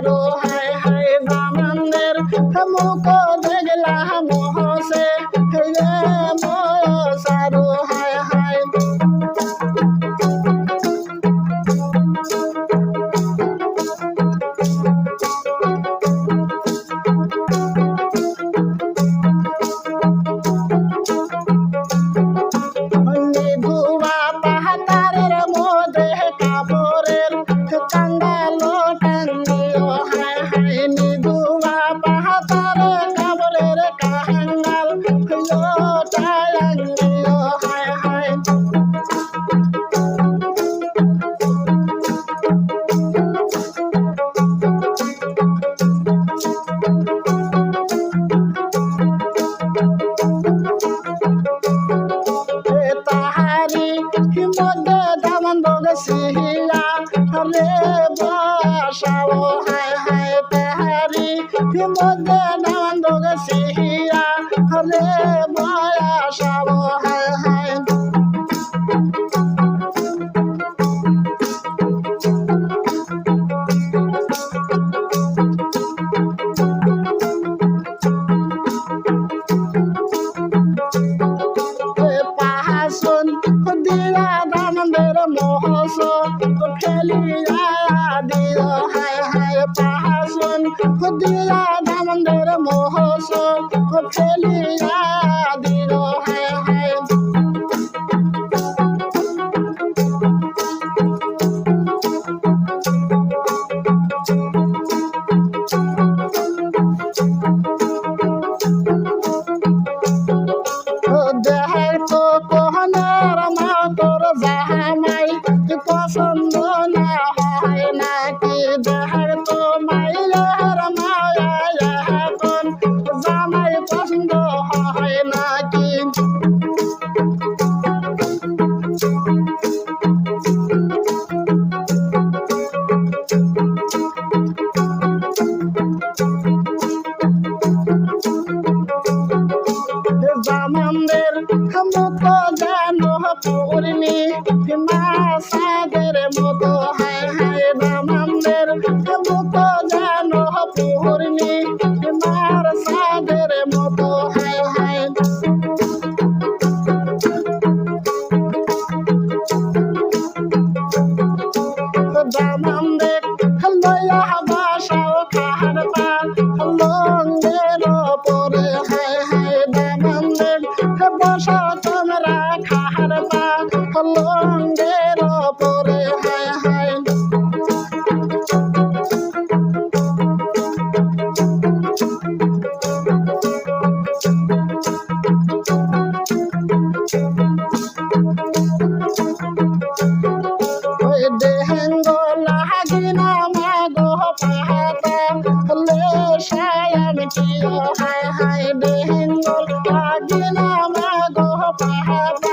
সারো হায় হায় বামনের মুখ দেখলা মহসে সারো হায় হায় ধুয়া পাহাতারের মধ্যে কাপড়ের কাঙ্গালো টাঙ্গিও হায় হায় নিধুয়া পাহাতারে কাপড়ের কাঙ্গাল টাঙ্গিও হায় হায় তাহারি মধ্যে দামন্দগ সিহিলা রে বসাও হায় হায় তাহারি মধ্যে দামন্দগ সিহিলা রে বসাও হায় হায় পাহাসন দিয়া দামন্দের মহস খেলিয়া দিও হায় হায় পাহাসন দিয়া দামন্দের মহস খেলিয়া দিও হায় হায় দেহের তো কোহনার মা তোর জামাই পছন্দ না হয় নাকি দেহের তো মাইলের মায়া এখন জামাই পছন্দ হয় নাকি জামানদের মুখ যেন পূর্ণি মাসাদের মতো হায় হায় জামানদের মুখ যেন পূর্ণি মার সাদের মতো হায় হায় জামানদের লইয়া বাসাও খাহার পাল লঙ্গের পরে হায় হায় জামানদের বসা তোমরা খাহার পাল লঙ্গের পরে হায় হায় দেহেঙ্গ লাগিনা মাগো পাহাতা লে সায়ান কিও হায় হায় দেহেঙ্গ লাগিনা মাগো পাহাতা